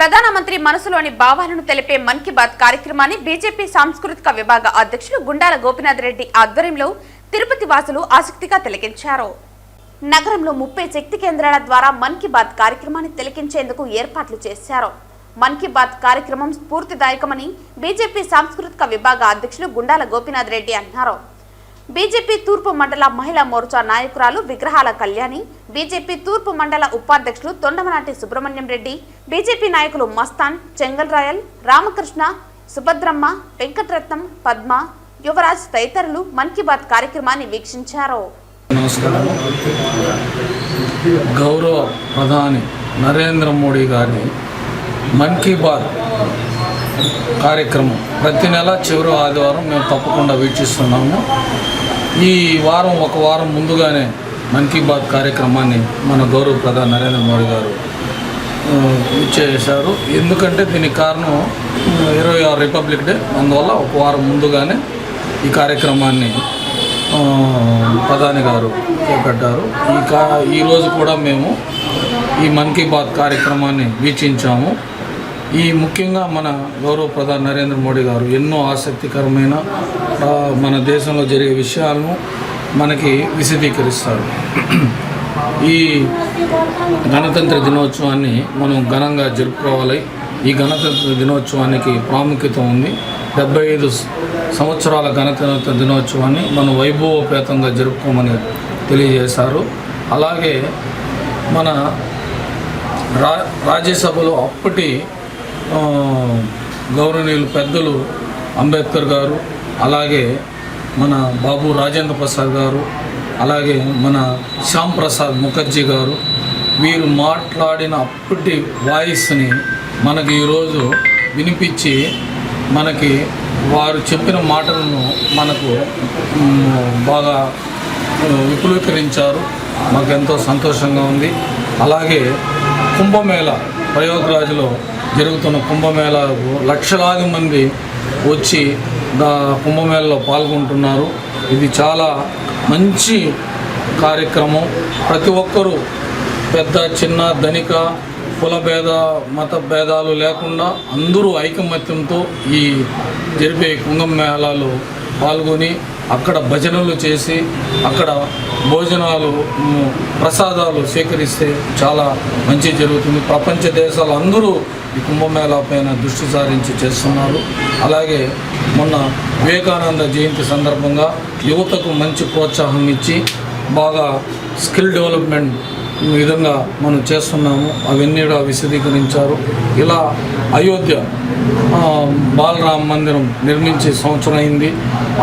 ప్రధానమంత్రి మనసులోని భావాలను తెలిపే మన్ కీ బాత్ కార్యక్రమాన్ని బీజేపీ సాంస్కృతిక విభాగ అధ్యక్షులు గుండాల గోపీనాథ్ రెడ్డి ఆధ్వర్యంలో తిరుపతి వాసులు ఆసక్తిగా తిలకించారు. నగరంలో 30 శక్తి కేంద్రాల ద్వారా మన్ కీ బాత్ కార్యక్రమాన్ని తిలకించేందుకు ఏర్పాట్లు చేశారు. మన్ కీ బాత్ కార్యక్రమం స్ఫూర్తిదాయకమని బీజేపీ సాంస్కృతిక విభాగ అధ్యక్షులు గుండాల గోపీనాథ్ రెడ్డి అన్నారు. బీజేపీ తూర్పు మండల మహిళా మోర్చా నాయకురాలు విగ్రహాల కళ్యాణి, బీజేపీ తూర్పు మండల ఉపాధ్యక్షులు తొండమనాటి సుబ్రహ్మణ్యం రెడ్డి, బీజేపీ నాయకులు మస్తాన్, చెంగల్ రాయల్, రామకృష్ణ, సుభద్రమ్మ, వెంకటరత్నం, పద్మ, యువరాజ్ తదితరులు మన్ కీ బాత్ కార్యక్రమాన్ని వీక్షించారు. నమస్కారం. గౌరవ ప్రధాని నరేంద్ర మోడీ గారి మన్ కీ బాత్ కార్యక్రమం ప్రతి నెల చివరి ఆదివారం మేము తప్పకుండా వీక్షిస్తున్నాము. ఈ వారం ఒక వారం ముందుగానే మన్ కీ బాత్ కార్యక్రమాన్ని మన గౌరవ ప్రధాని నరేంద్ర మోడీ గారు ఇచ్చేశారు. ఎందుకంటే దీనికి కారణం 26 రిపబ్లిక్ డే, అందువల్ల ఒక వారం ముందుగానే ఈ కార్యక్రమాన్ని ప్రధాని గారు చేపట్టారు. ఈరోజు కూడా మేము ఈ మన్ కీ బాత్ కార్యక్రమాన్ని వీక్షించాము. ఈ ముఖ్యంగా మన గౌరవ ప్రధాని నరేంద్ర మోడీ గారు ఎన్నో ఆసక్తికరమైన మన దేశంలో జరిగే విషయాలను మనకి విశదీకరిస్తారు. ఈ గణతంత్ర దినోత్సవాన్ని మనం ఘనంగా జరుపుకోవాలి. ఈ గణతంత్ర దినోత్సవానికి ప్రాముఖ్యత ఉంది. 75 సంవత్సరాల గణతంత్ర దినోత్సవాన్ని మనం వైభవపేతంగా జరుపుకోమని తెలియజేశారు. అలాగే మన రాజ్యసభలో అప్పటి గౌరవనీయులు పెద్దలు అంబేద్కర్ గారు, అలాగే మన బాబు రాజేంద్ర ప్రసాద్ గారు, అలాగే మన శ్యామ్ ప్రసాద్ ముఖర్జీ గారు, వీరు మాట్లాడిన అప్పటి వాయిస్ని మనకి ఈరోజు వినిపించి మనకి వారు చెప్పిన మాటలను మనకు బాగా విపులీకరించారు. మాకు ఎంతో సంతోషంగా ఉంది. అలాగే కుంభమేళా, ప్రయాగ్రాజ్లో జరుగుతున్న కుంభమేళాకు లక్షలాది మంది వచ్చి కుంభమేళలో పాల్గొంటున్నారు. ఇది చాలా మంచి కార్యక్రమం. ప్రతి ఒక్కరూ పెద్ద చిన్న ధనిక కుల మత భేదాలు లేకుండా అందరూ ఐకమత్యంతో ఈ జరిపే కుంభమేళాలో పాల్గొని అక్కడ భజనలు చేసి అక్కడ భోజనాలు ప్రసాదాలు స్వీకరిస్తే చాలా మంచి జరుగుతుంది. ప్రపంచ దేశాలు అందరూ ఈ కుంభమేళా పైన దృష్టి సారించి చేస్తున్నారు. అలాగే మొన్న వివేకానంద జయంతి సందర్భంగా యువతకు మంచి ప్రోత్సాహం ఇచ్చి బాగా స్కిల్ డెవలప్మెంట్ విధంగా మనం చేస్తున్నాము. అవన్నీ కూడా విశదీకరించారు. ఇలా అయోధ్య బాలరామ మందిరం నిర్మించి సంవత్సరం అయింది.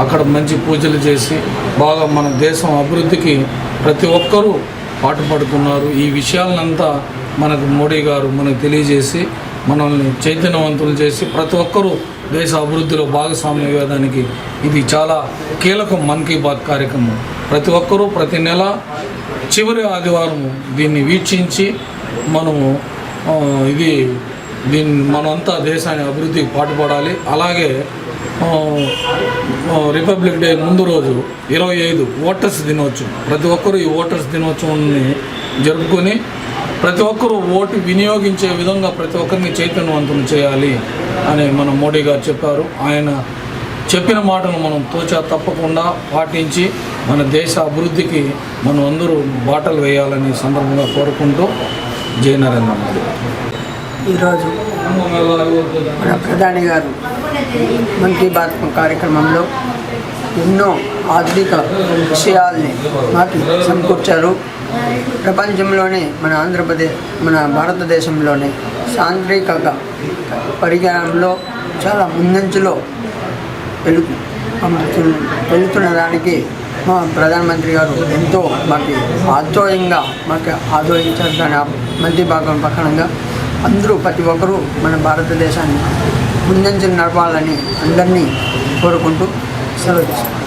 అక్కడ మంచి పూజలు చేసి బాగా మన దేశం అభివృద్ధికి ప్రతి ఒక్కరూ పాటుపడుతున్నారు. ఈ విషయాలనంతా మనకు మోడీ గారు మనకు తెలియజేసి మనల్ని చైతన్యవంతులు చేసి ప్రతి ఒక్కరూ దేశ అభివృద్ధిలో భాగస్వామ్య అయ్యేదానికి ఇది చాలా కీలకం. మన్ కీ బాత్ కార్యక్రమం ప్రతి ఒక్కరూ ప్రతి నెల చివరి ఆదివారం దీన్ని వీక్షించి మనము మనమంతా దేశాన్ని అభివృద్ధికి పాటుపడాలి. అలాగే రిపబ్లిక్ డే ముందు రోజు 25 ఓటర్స్ దినోత్సవం, ప్రతి ఒక్కరూ ఈ ఓటర్స్ దినోత్సవాన్ని జరుపుకొని ప్రతి ఒక్కరూ ఓటు వినియోగించే విధంగా ప్రతి ఒక్కరిని చైతన్యవంతులు చేయాలి అని మన మోడీ గారు చెప్పారు. ఆయన చెప్పిన మాటను మనం తప్పకుండా పాటించి మన దేశ అభివృద్ధికి మనం అందరూ బాటలు వేయాలని సందర్భంగా కోరుకుంటూ జై నరేంద్ర మోడీ. ఈరోజు మన ప్రధాని గారు మన్ కీ బాత్ కార్యక్రమంలో ఎన్నో ఆధునిక విషయాల్ని మాకు సమకూర్చారు. ప్రపంచంలోనే మన భారతదేశంలోనే సాంకేతిక పరిజ్ఞానంలో చాలా ముందంచులో వెళుతున్న దానికి మా ప్రధానమంత్రి గారు ఎంతో మాకు ఆదోయించారు. దాని మధ్య భాగం పక్కనంగా అందరూ ప్రతి ఒక్కరూ మన భారతదేశాన్ని ముందంచులు నడపాలని అందరినీ కోరుకుంటూ సెలవు తీసుకుంటారు.